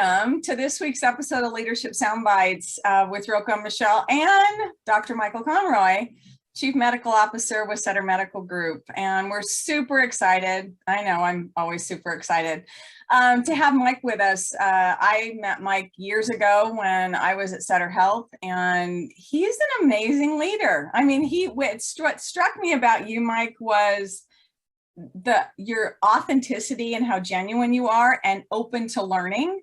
welcome to this week's episode of Leadership Soundbites with Roko and Michelle and Dr. Michael Conroy, Chief Medical Officer with Sutter Medical Group. And we're super excited. I know I'm always super excited to have Mike with us. I met Mike years ago when I was at Sutter Health, and he's an amazing leader. I mean, what struck me about you, Mike, was your authenticity and how genuine you are and open to learning.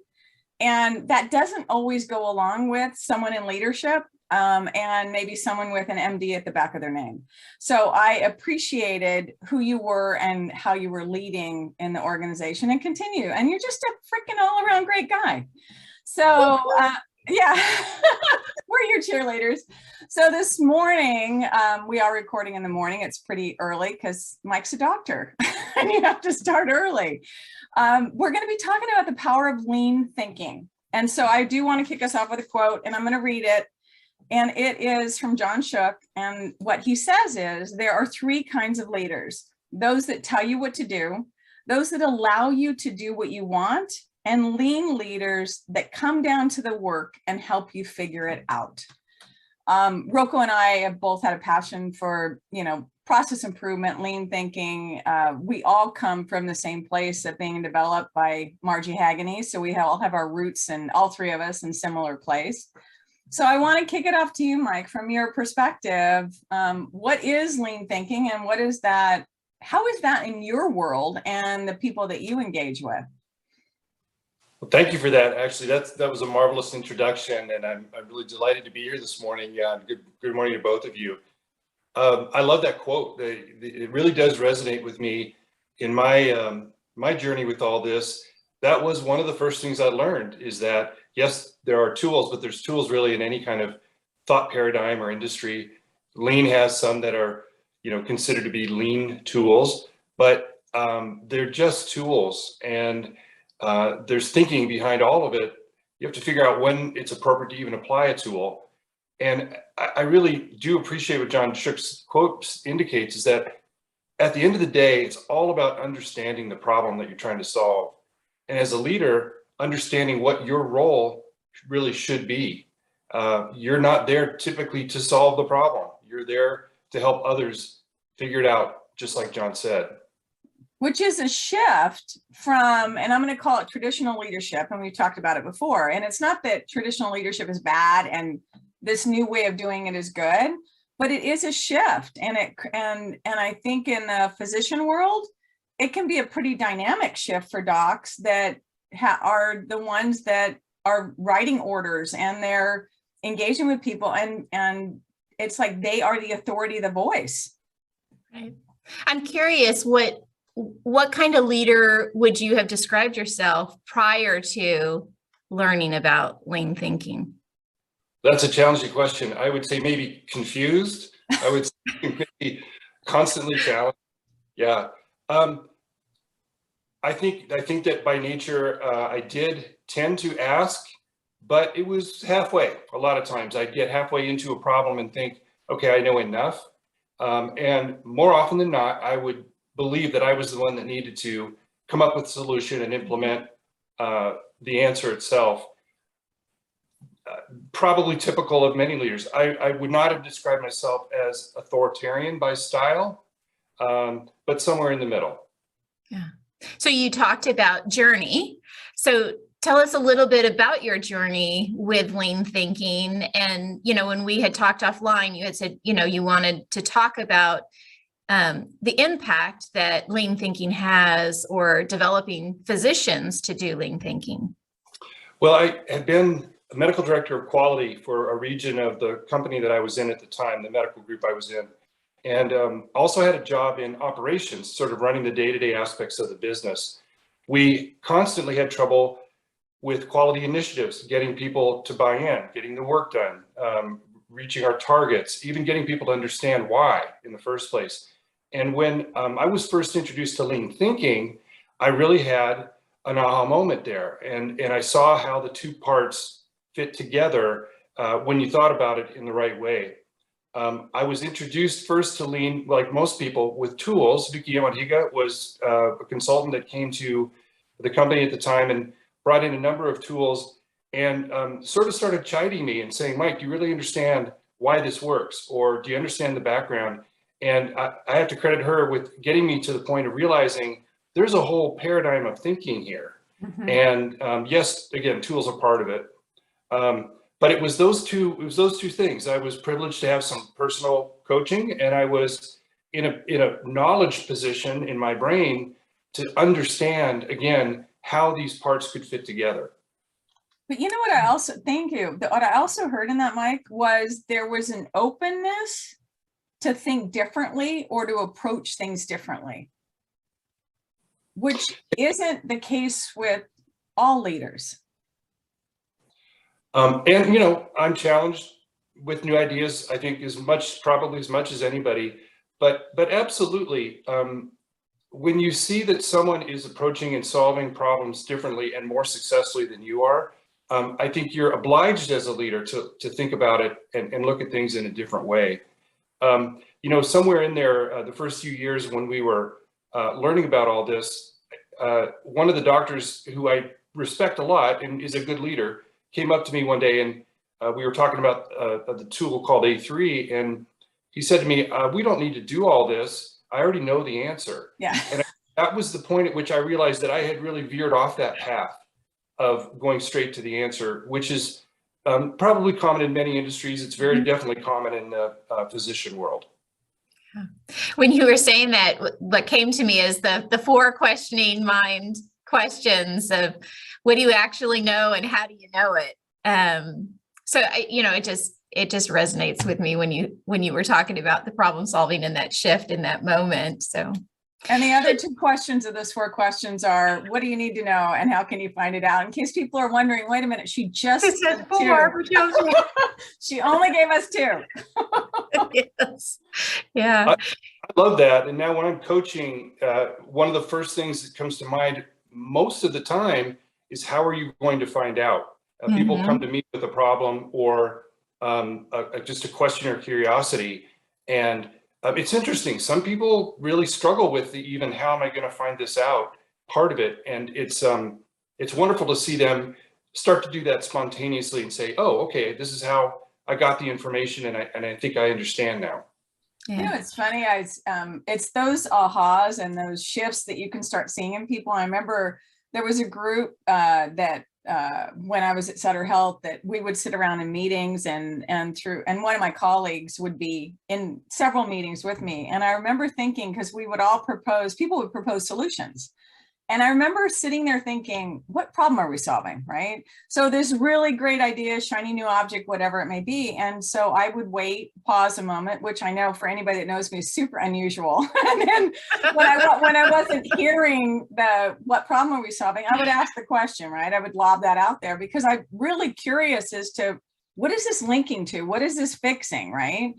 And that doesn't always go along with someone in leadership and maybe someone with an MD at the back of their name. So I appreciated who you were and how you were leading in the organization and continue. And you're just a freaking all around great guy. So yeah, we're your cheerleaders. So this morning, we are recording in the morning. It's pretty early because Mike's a doctor and you have to start early. We're going to be talking about the power of lean thinking. And so I do want to kick us off with a quote, and I'm going to read it. And it is from John Shook. And what he says is, there are three kinds of leaders: those that tell you what to do, those that allow you to do what you want, and lean leaders that come down to the work and help you figure it out. Roko and I have both had a passion for, process improvement, lean thinking. We all come from the same place of being developed by Margie Haganey. So we all have our roots, and all three of us in similar place. So I want to kick it off to you, Mike, from your perspective. What is lean thinking, and what is that? How is that in your world and the people that you engage with? Well, thank you for that. Actually, that was a marvelous introduction, and I'm really delighted to be here this morning. Yeah, good morning to both of you. I love that quote. It really does resonate with me in my journey with all this. That was one of the first things I learned, is that yes, there are tools, but there's tools really in any kind of thought paradigm or industry. Lean has some that are considered to be lean tools, but they're just tools, and there's thinking behind all of it. You have to figure out when it's appropriate to even apply a tool. And I really do appreciate what John Shook's quote indicates, is that at the end of the day, it's all about understanding the problem that you're trying to solve. And as a leader, understanding what your role really should be. You're not there typically to solve the problem. You're there to help others figure it out, just like John said. Which is a shift from, and I'm going to call it traditional leadership, and we've talked about it before. And it's not that traditional leadership is bad and this new way of doing it is good, but it is a shift. And I think in the physician world, it can be a pretty dynamic shift for docs that are the ones that are writing orders, and they're engaging with people, and it's like they are the authority, the voice. Right. I'm curious, what kind of leader would you have described yourself prior to learning about lean thinking? That's a challenging question. I would say maybe confused. I would say maybe constantly challenged. Yeah. I think that by nature, I did tend to ask, but it was halfway. A lot of times I'd get halfway into a problem and think, okay, I know enough. And more often than not, I would believe that I was the one that needed to come up with a solution and implement the answer itself. Probably typical of many leaders. I would not have described myself as authoritarian by style, but somewhere in the middle. Yeah. So you talked about journey. So tell us a little bit about your journey with lean thinking. And, when we had talked offline, you had said, you wanted to talk about the impact that lean thinking has, or developing physicians to do lean thinking. Well, I had been a medical director of quality for a region of the company that I was in at the time, the medical group I was in. And also had a job in operations, sort of running the day-to-day aspects of the business. We constantly had trouble with quality initiatives, getting people to buy in, getting the work done, reaching our targets, even getting people to understand why in the first place. And when I was first introduced to lean thinking, I really had an aha moment there. And I saw how the two parts fit together when you thought about it in the right way. I was introduced first to lean, like most people, with tools. Vicky Yamahiga was a consultant that came to the company at the time and brought in a number of tools and sort of started chiding me and saying, Mike, do you really understand why this works? Or do you understand the background? And I have to credit her with getting me to the point of realizing there's a whole paradigm of thinking here. Mhm. And yes, again, tools are part of it. But it was those two things. I was privileged to have some personal coaching, and I was in a knowledge position in my brain to understand, again, how these parts could fit together. But you know what I also, thank you. What I also heard in that, Mike, was there was an openness to think differently or to approach things differently, which isn't the case with all leaders. And, you know, I'm challenged with new ideas, I think probably as much as anybody, but absolutely, when you see that someone is approaching and solving problems differently and more successfully than you are, I think you're obliged as a leader to think about it and look at things in a different way. You know, somewhere in there, the first few years when we were learning about all this, one of the doctors who I respect a lot and is a good leader came up to me one day, and we were talking about the tool called E20, and he said to me, we don't need to do all this. I already know the answer. Yeah. And that was the point at which I realized that I had really veered off that path of going straight to the answer, which is probably common in many industries. It's very definitely common in the physician world. When you were saying that, what came to me is the 4 questioning mind questions of what do you actually know and how do you know it? So you know, it just resonates with me when you were talking about the problem solving and that shift in that moment. So. And the other 2 questions of those 4 questions are, what do you need to know and how can you find it out? In case people are wondering, wait a minute, she just said 4. She only gave us 2. Yes. Yeah. I love that. And now when I'm coaching, one of the first things that comes to mind most of the time is, how are you going to find out? People come to me with a problem or just a question or curiosity. And it's interesting. Some people really struggle with the even how am I going to find this out part of it. And it's wonderful to see them start to do that spontaneously and say, oh, okay, this is how I got the information, and I think I understand now. Yeah. You know, it's funny. It's those ahas and those shifts that you can start seeing in people. I remember there was a group that when I was at Sutter Health, that we would sit around in meetings and one of my colleagues would be in several meetings with me. And I remember thinking, because we would all people would propose solutions. And I remember sitting there thinking, what problem are we solving, right? So this really great idea, shiny new object, whatever it may be. And so I would wait, pause a moment, which I know for anybody that knows me is super unusual. And then when I wasn't hearing what problem are we solving, I would ask the question, right? I would lob that out there because I'm really curious as to, what is this linking to? What is this fixing, right?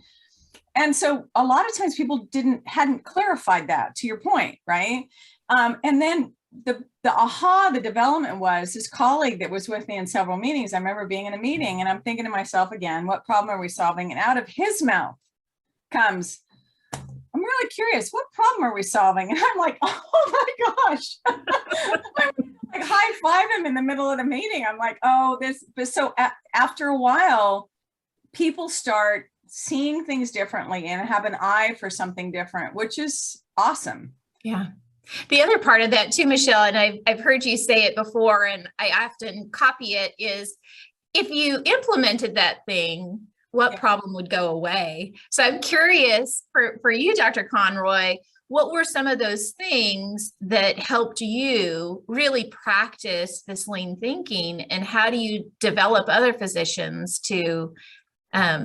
And so a lot of times people hadn't clarified that, to your point, right? And then the development was this colleague that was with me in several meetings. I remember being in a meeting and I'm thinking to myself again, what problem are we solving? And out of his mouth comes, I'm really curious, what problem are we solving? And I'm like, oh my gosh. I like high-five him in the middle of the meeting. I'm like, oh, but so after a while, people start seeing things differently and have an eye for something different, which is awesome. Yeah. The other part of that too, Michelle, and I've heard you say it before, and I often copy it, is if you implemented that thing, what problem would go away? So I'm curious for you, Dr. Conroy, what were some of those things that helped you really practice this lean thinking, and how do you develop other physicians to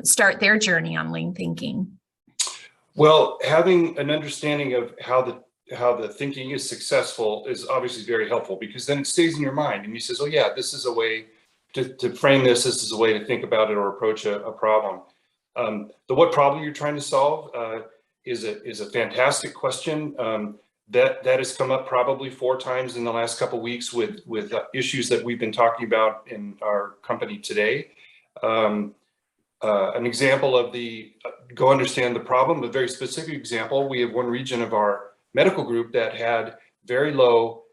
start their journey on lean thinking? Well, having an understanding of how the thinking is successful is obviously very helpful, because then it stays in your mind and you says, oh yeah, this is a way to frame this. This is a way to think about it or approach a problem. The what problem you're trying to solve is a fantastic question that has come up probably 4 times in the last couple of weeks with issues that we've been talking about in our company today. An example of go understand the problem, a very specific example. We have one region of our medical group that had very low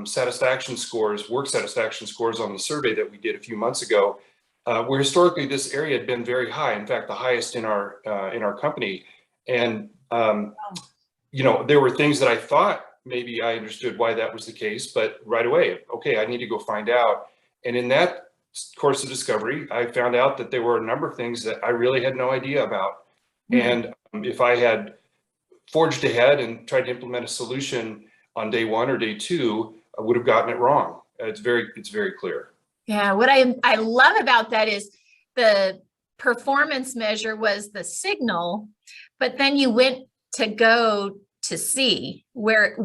satisfaction scores, work satisfaction scores on the survey that we did a few months ago, where historically this area had been very high. In fact, the highest in our company. And you know, there were things that I thought maybe I understood why that was the case, but right away, okay, I need to go find out. And in that course of discovery, I found out that there were a number of things that I really had no idea about. And if I had forged ahead and tried to implement a solution on day one or day two, I would have gotten it wrong. It's very clear. Yeah, what I love about that is the performance measure was the signal, but then you went to go to see where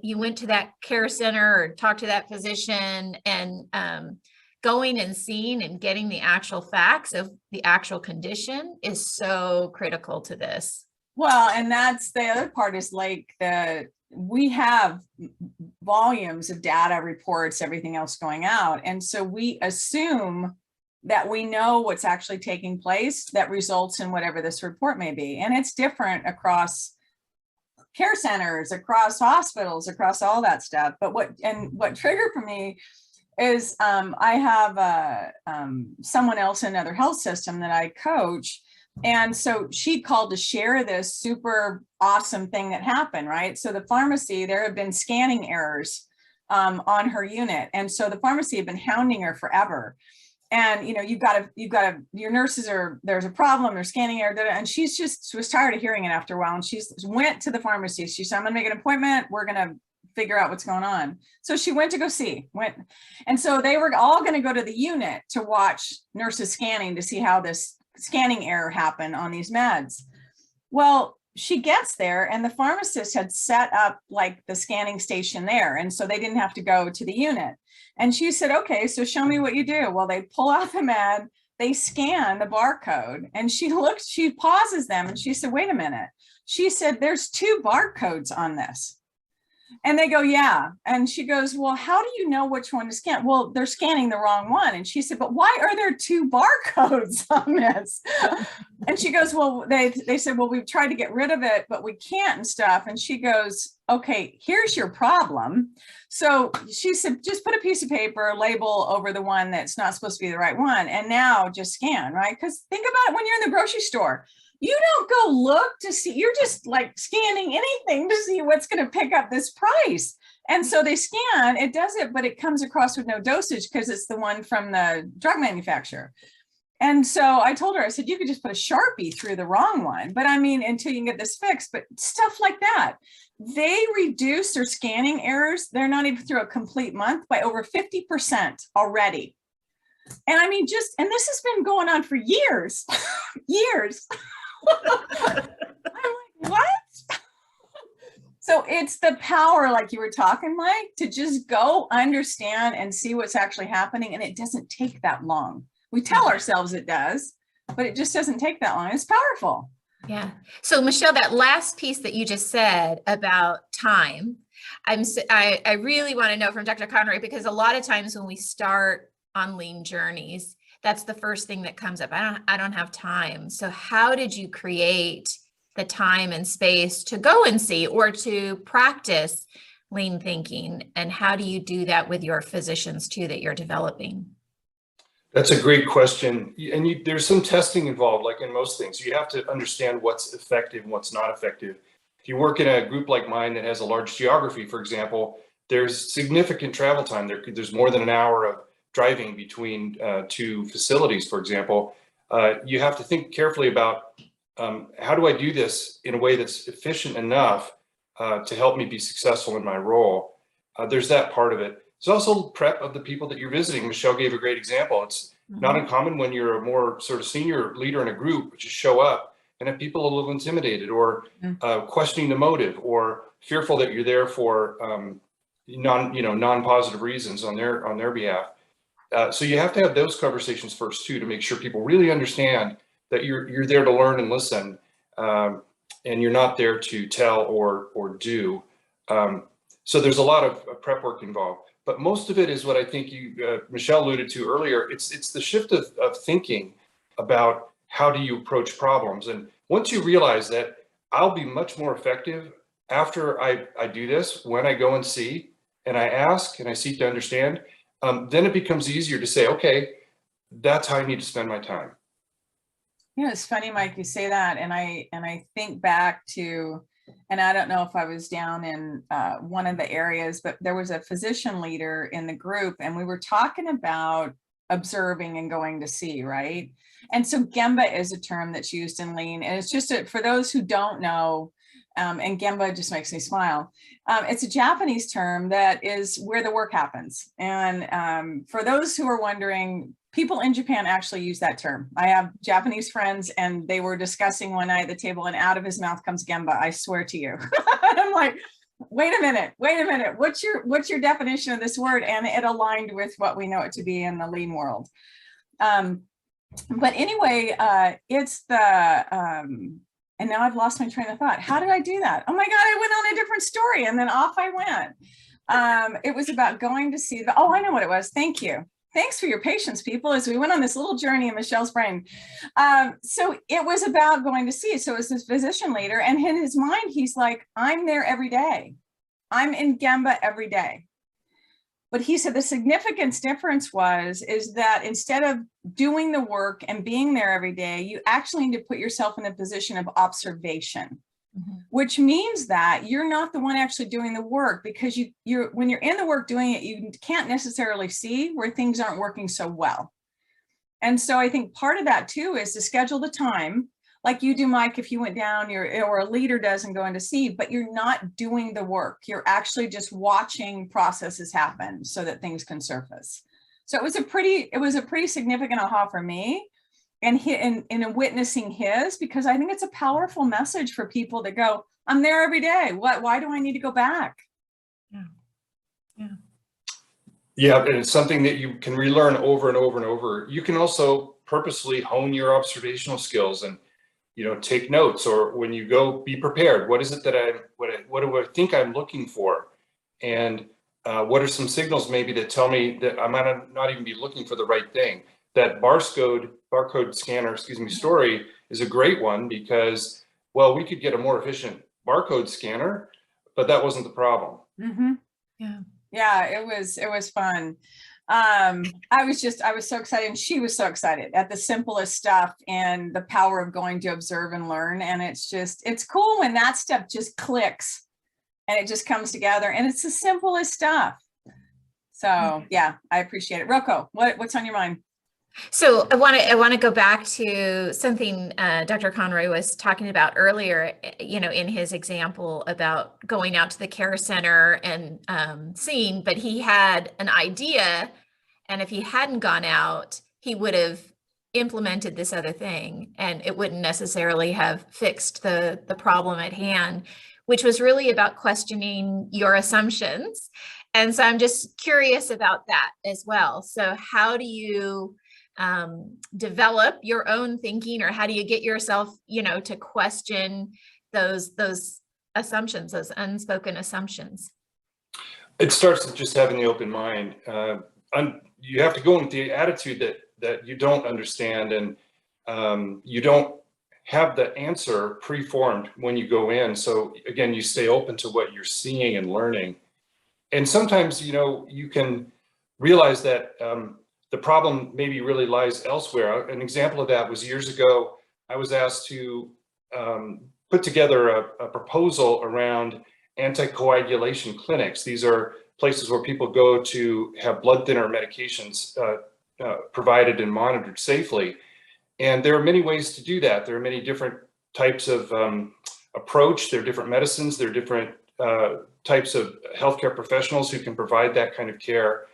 you went to that care center or talk to that physician, and going and seeing and getting the actual facts of the actual condition is so critical to this. Well, and that's the other part, is like we have volumes of data, reports, everything else going out. And so we assume that we know what's actually taking place that results in whatever this report may be. And it's different across care centers, across hospitals, across all that stuff. But what triggered for me is I have someone else in another health system that I coach. And so she called to share this super awesome thing that happened, right? So the pharmacy, there have been scanning errors on her unit. And so the pharmacy had been hounding her forever. And, you know, your nurses there's a problem, there's scanning error, and she was tired of hearing it after a while. And she went to the pharmacy. She said, I'm gonna make an appointment. We're gonna figure out what's going on. So she went to go see, and so they were all gonna go to the unit to watch nurses scanning to see how this scanning error happened on these meds. Well, she gets there and the pharmacist had set up like the scanning station there. And so they didn't have to go to the unit. And she said, okay, so show me what you do. Well, they pull out the med, they scan the barcode, and she pauses them and she said, wait a minute. She said, there's 2 barcodes on this. And they go, yeah. And she goes, well, how do you know which one to scan? Well, they're scanning the wrong one. And she said, but why are there 2 barcodes on this? And she goes, well, they said, well, we've tried to get rid of it, but we can't and stuff. And she goes, okay, here's your problem. So she said, just put a piece of paper, label over the one that's not supposed to be the right one. And now just scan, right? Because think about it when you're in the grocery store. You don't go look to see, you're just like scanning anything to see what's going to pick up this price. And so they scan, it does it, but it comes across with no dosage because it's the one from the drug manufacturer. And so I told her, I said, you could just put a Sharpie through the wrong one, but I mean, until you can get this fixed, but stuff like that. They reduce their scanning errors. They're not even through a complete month by over 50% already. And I mean, and this has been going on for years, years. I'm like, what? So it's the power, like you were talking, Mike, to just go understand and see what's actually happening. And it doesn't take that long. We tell ourselves it does, but it just doesn't take that long. It's powerful. Yeah. So Michelle, that last piece that you just said about time, I really want to know from Dr. Conroy, because a lot of times when we start on lean journeys, that's the first thing that comes up. I don't have time. So how did you create the time and space to go and see or to practice lean thinking? And how do you do that with your physicians too, that you're developing? That's a great question. And there's some testing involved, like in most things. You have to understand what's effective and what's not effective. If you work in a group like mine that has a large geography, for example, there's significant travel time. There's more than an hour of driving between 2 facilities, for example. You have to think carefully about how do I do this in a way that's efficient enough to help me be successful in my role. There's that part of it. There's also prep of the people that you're visiting. Michelle gave a great example. It's not uncommon when you're a more sort of senior leader in a group, just show up and have people a little intimidated or questioning the motive or fearful that you're there for non-positive reasons on their behalf. So you have to have those conversations first too, to make sure people really understand that you're there to learn and listen, and you're not there to tell or do. So there's a lot of prep work involved, but most of it is what I think Michelle alluded to earlier. It's the shift of thinking about how do you approach problems. And once you realize that I'll be much more effective after I do this, when I go and see and I ask and I seek to understand, then it becomes easier to say, okay, that's how I need to spend my time. It's funny, Mike, you say that, and I think back to, and I don't know if I was down in one of the areas, but there was a physician leader in the group, and we were talking about observing and going to see, right? And so Gemba is a term that's used in lean, and it's just for those who don't know, and Gemba just makes me smile. It's a Japanese term that is where the work happens. And for those who are wondering, people in Japan actually use that term. I have Japanese friends, and they were discussing one night at the table, and out of his mouth comes Gemba, I swear to you. I'm like, wait a minute. What's your definition of this word? And it aligned with what we know it to be in the lean world. But anyway, it's the, and now I've lost my train of thought. How did I do that? Oh my God, I went on a different story, and then off I went. It was about going to see oh, I know what it was. Thank you. Thanks for your patience, people, as we went on this little journey in Michelle's brain. So it was about going to see. So it was this physician leader, and in his mind, he's like, I'm there every day. I'm in Gemba every day. But he said the significance difference is that instead of doing the work and being there every day, you actually need to put yourself in a position of observation, which means that you're not the one actually doing the work, because when you're in the work doing it, you can't necessarily see where things aren't working so well. And so I think part of that too is to schedule the time, like you do, Mike, if you went down, or a leader does and go in to see, but you're not doing the work. You're actually just watching processes happen so that things can surface. So it was a pretty significant aha for me, and in witnessing his, because I think it's a powerful message for people to go, I'm there every day. Why do I need to go back? Yeah, and it's something that you can relearn over and over and over. You can also purposely hone your observational skills and, take notes, or when you go, be prepared. What is it that what do I think I'm looking for? And what are some signals maybe that tell me that I might not even be looking for the right thing? That barcode scanner, story is a great one, because, well, we could get a more efficient barcode scanner, but that wasn't the problem. Yeah, it was fun. I was so excited, and she was so excited at the simplest stuff and the power of going to observe and learn. And it's cool when that stuff just clicks and it just comes together, and it's the simplest stuff. So yeah, I appreciate it. Roko, what's on your mind? So I want to go back to something Dr. Conroy was talking about earlier, in his example about going out to the care center and seeing, but he had an idea, and if he hadn't gone out, he would have implemented this other thing, and it wouldn't necessarily have fixed the problem at hand, which was really about questioning your assumptions. And so I'm just curious about that as well. So how do you develop your own thinking, or how do you get yourself, to question those assumptions, those unspoken assumptions? It starts with just having the open mind. You have to go in with the attitude that you don't understand, and you don't have the answer preformed when you go in. So again, you stay open to what you're seeing and learning. And sometimes, you can realize that the problem maybe really lies elsewhere. An example of that was years ago, I was asked to put together a proposal around anticoagulation clinics. These are places where people go to have blood thinner medications provided and monitored safely. And there are many ways to do that. There are many different types of approach. There are different medicines. There are different types of healthcare professionals who can provide that kind of care.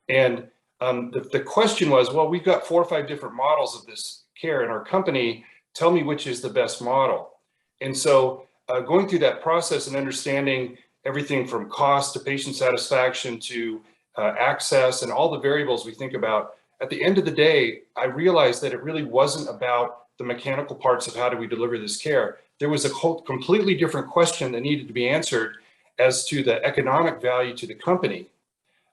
And the question was, well, we've got 4 or 5 different models of this care in our company. Tell me which is the best model. And so going through that process and understanding everything from cost to patient satisfaction to access and all the variables we think about, at the end of the day, I realized that it really wasn't about the mechanical parts of how do we deliver this care. There was a completely different question that needed to be answered as to the economic value to the company.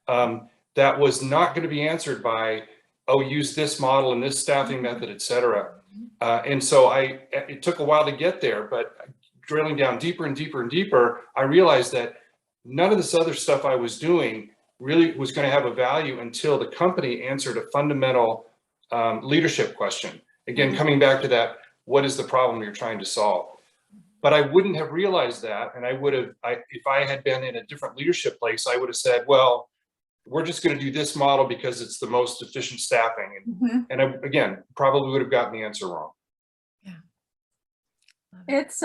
That was not going to be answered by, oh, use this model and this staffing method, et cetera. And so it took a while to get there, but drilling down deeper and deeper and deeper, I realized that none of this other stuff I was doing really was going to have a value until the company answered a fundamental leadership question. Again, coming back to that, what is the problem you're trying to solve? But I wouldn't have realized that. And I would have, if I had been in a different leadership place, I would have said, well, we're just going to do this model because it's the most efficient staffing. And I, again, probably would have gotten the answer wrong. It's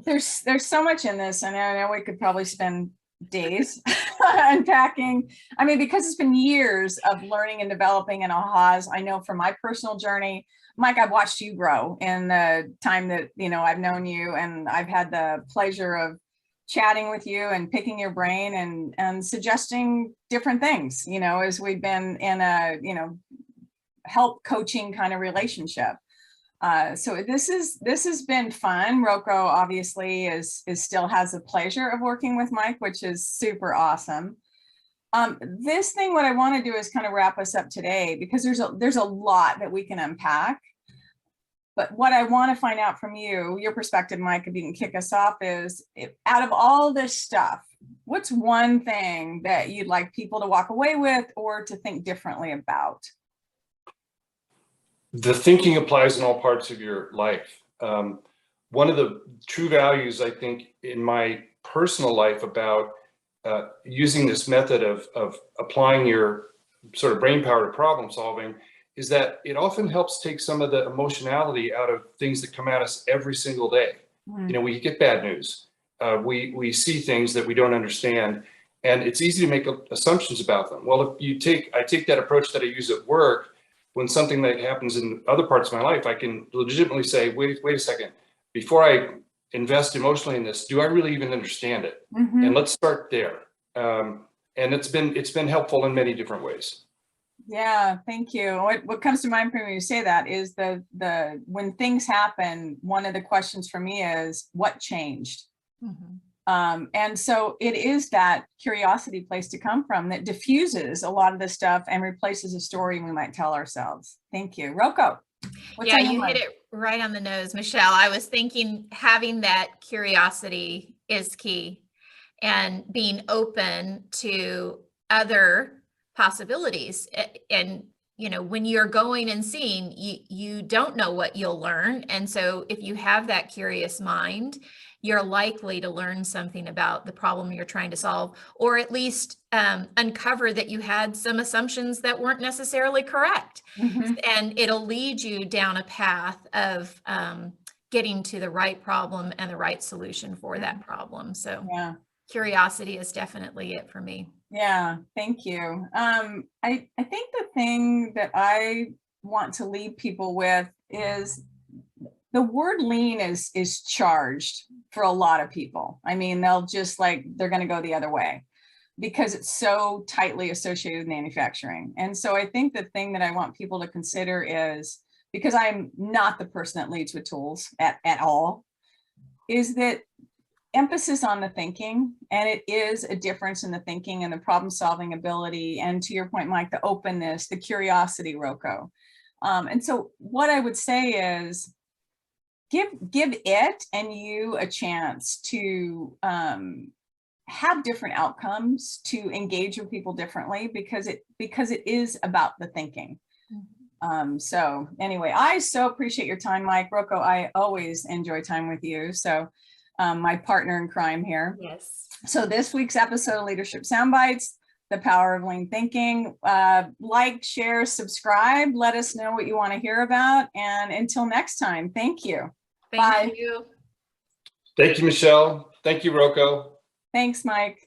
there's so much in this, and I know we could probably spend days unpacking. I mean, because it's been years of learning and developing and ahas. I know from my personal journey, Mike, I've watched you grow in the time that, you know, I've known you, and I've had the pleasure of chatting with you and picking your brain and suggesting different things, you know, as we've been in a, you know, help coaching kind of relationship. So this has been fun. Roko obviously is still has the pleasure of working with Mike, which is super awesome. This thing, what I want to do is kind of wrap us up today, because there's a lot that we can unpack. But what I want to find out from you, your perspective, Mike, if you can kick us off, is out of all this stuff, what's one thing that you'd like people to walk away with or to think differently about? The thinking applies in all parts of your life. One of the true values, I think, in my personal life about using this method of applying your sort of brain power to problem solving is that it often helps take some of the emotionality out of things that come at us every single day. You know, we get bad news. We see things that we don't understand, and it's easy to make assumptions about them. Well, if I take that approach that I use at work, when something that happens in other parts of my life, I can legitimately say, wait a second, before I invest emotionally in this, do I really even understand it? And let's start there. And it's been helpful in many different ways. Yeah, thank you. What comes to mind when you say that is when things happen, one of the questions for me is what changed? And so it is that curiosity place to come from that diffuses a lot of the stuff and replaces a story we might tell ourselves. Thank you. Roko. Yeah, you hit it right on the nose, Michelle. I was thinking having that curiosity is key, and being open to other possibilities. And, you know, when you're going and seeing, you don't know what you'll learn. And so if you have that curious mind, you're likely to learn something about the problem you're trying to solve, or at least uncover that you had some assumptions that weren't necessarily correct. And it'll lead you down a path of getting to the right problem and the right solution for that problem. So yeah, curiosity is definitely it for me. Yeah, thank you. I think the thing that I want to leave people with is the word lean is charged for a lot of people. I mean, they're going to go the other way because it's so tightly associated with manufacturing. And so I think the thing that I want people to consider is, because I'm not the person that leads with tools at all, is that emphasis on the thinking, and it is a difference in the thinking and the problem solving ability. And to your point, Mike, the openness, the curiosity, Roko. And so what I would say is give it and you a chance to have different outcomes, to engage with people differently, because it is about the thinking. So anyway, I so appreciate your time, Mike. Roko, I always enjoy time with you. So my partner in crime here. Yes. So this week's episode of Leadership Soundbites, the power of lean thinking. Like, share, subscribe. Let us know what you want to hear about. And until next time, thank you. Thank you. Thank you, Michelle. Thank you, Roko. Thanks, Mike.